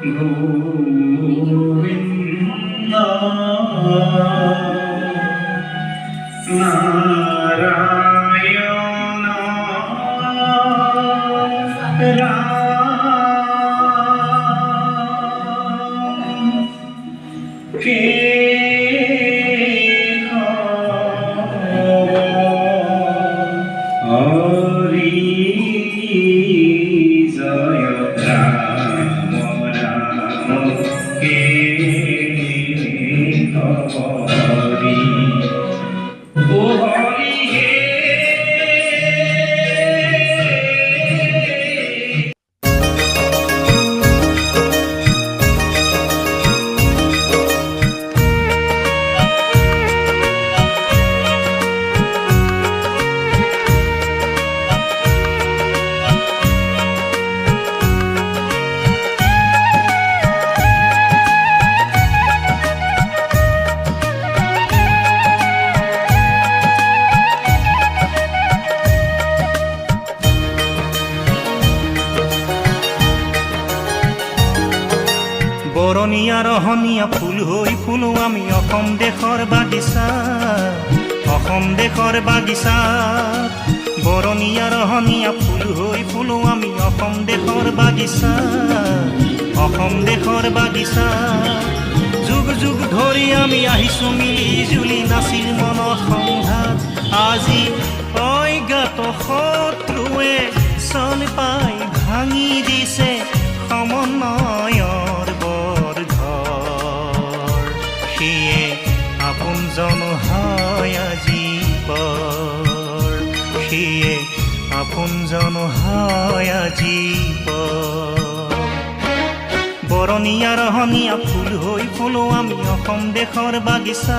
গোবিন্দ নাৰায়ণ ৰাম কে হৰি জয় ৰাম ৰাম কে হৰি ও হৰি হে বৰণীয়া ৰহনীয়া ফুল হৈ ফুলো আমি অসম দেশৰ বাগিচা, অসম দেশৰ বাগিচা। বৰণীয়া ৰহনীয়া ফুল হৈ ফুলো আমি অসম দেশৰ বাগিচা, অসম দেশৰ বাগিচা। যুগ যুগ ধৰি আমি আহিছো মিলি জুলি নাচিৰ মনৰ সংঘাত। আজি অজ্ঞাত শত্ৰুৱে চন পাই ভাঙি দিছে সমন্বয়ৰ সিয়ে আপোনজন হয় আজি পৰ, সিয়ে আপোনজন হয় আজি পৰ। বৰণীয়া ৰহনীয়া ফুল হৈ ফুলো আমি অসম দেশৰ বাগিচা,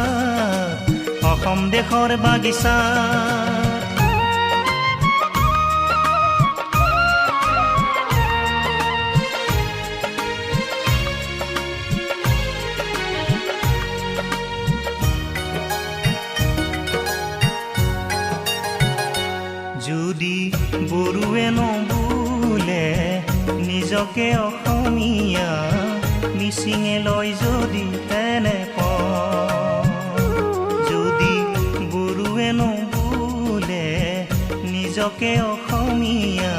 অসম দেশৰ বাগিচা। যদি বড়োৱে নবোলে নিজকে অসমীয়া, মিচিঙে লয় যদি তেনে যদি বড়োৱে নবোলে নিজকে অসমীয়া,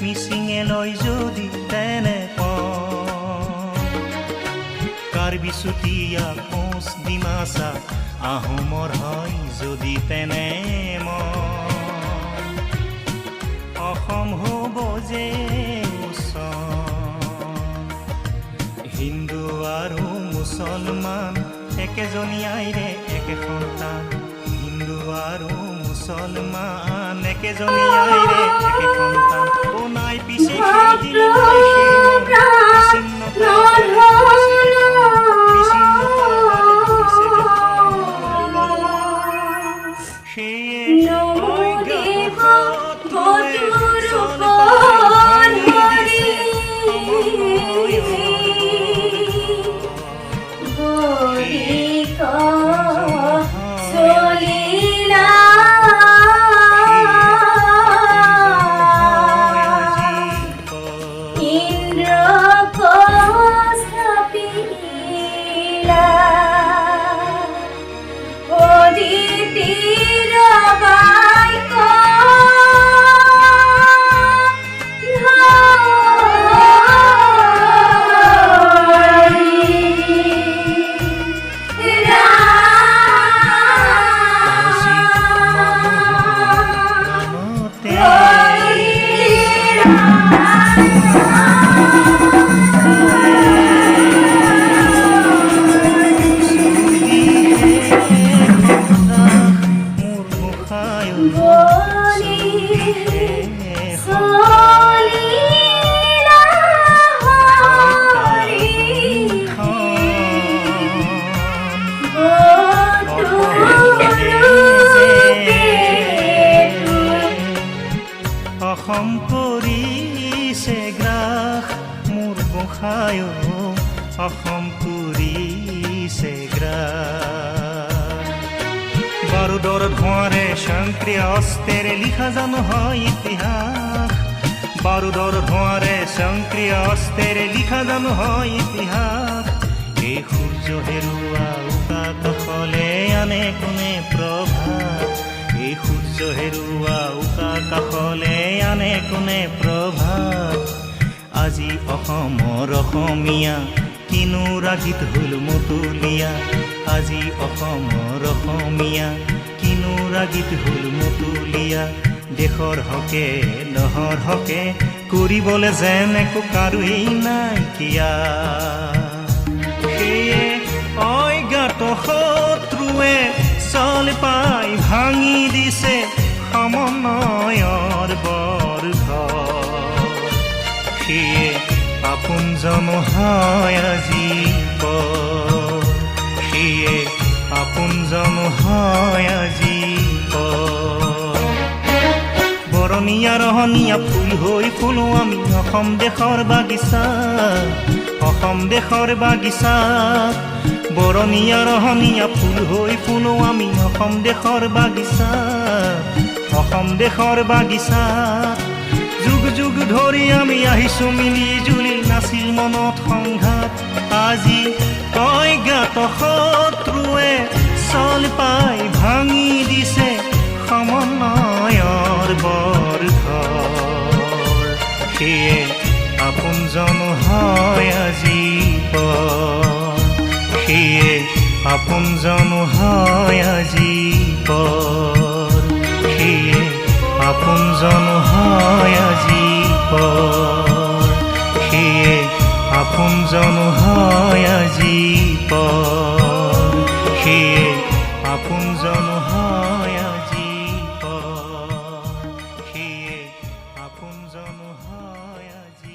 মিচিঙে লয় যদি তেনে কাৰ্বি চুতীয়া কোচ ডিমাচা আহোমৰ হয় যদি তেনে অসম হ'ব যে হিন্দু আৰু মুছলমান একেজনী আইৰে একে সন্তান, হিন্দু আৰু মুছলমান একেজনী আইৰে একে সন্তান। ও নাই পিছে অসম কৰিছে গ্ৰাস মোৰ গোসাঁই, অসম কৰিছে গ্ৰাস। বাৰুদৰ ধোঁৱাৰে স্বয়ংক্ৰিয় অস্ত্ৰেৰে লিখা জানো হয় ইতিহাস, বাৰুদৰ ধোঁৱাৰে স্বয়ংক্ৰিয় অস্ত্ৰেৰে লিখা জানো হয় ইতিহাস এই সূৰ্য হেৰুৱা উকা কাষলে আনে কোনে প্ৰভাত এই সূৰ্য হেৰুৱা উকা কাষলে আনে কোনে প্ৰভাত আজি অসমৰ অসমীয়া কিনো ৰাগীত হল মতুলীয়া আজি অসমৰ অসমীয়া কিনো ৰাগীত হল মতুলীয়া দেশৰ হকে দহৰ হকে কৰিবলৈ যেন একো কাৰোৱেই নাইকিয়া সেয়ে অজ্ঞাত শত্ৰুৱে চল পাই ভাঙি দিছে সমন্বয়ৰ বৰঘৰ সেয়ে আপোনজন হয় আজি সেয়ে আপোনজন হয় আজি বৰণীয়া ৰহণীয়া ফুল হৈ ফুলো আমি অসম দেশৰ বাগিচা অসম দেশৰ বাগিচা বৰণীয়া ৰহণীয়া ফুল হৈ ফুলো আমি অসম দেশৰ বাগিচা অসম দেশৰ বাগিচা যুগ যুগ ধৰি আমি আহিছো মিলি জুলি নাছিল মনত সংঘাত আজি অজ্ঞাত শত্ৰুৱে চল পাই ভাঙি দিছে সমন্বয়ৰ বৰঘৰ সেয়ে আপোনজন হয় আজি সেয়ে আপোনজন হয় আজি সেয়ে আপোনজন হয় আজি সেয়ে আপোনজন হয় আজি সেয়ে আপোনজন হয় আজি সেয়ে আপোনজন হয় আজি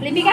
লিপিকা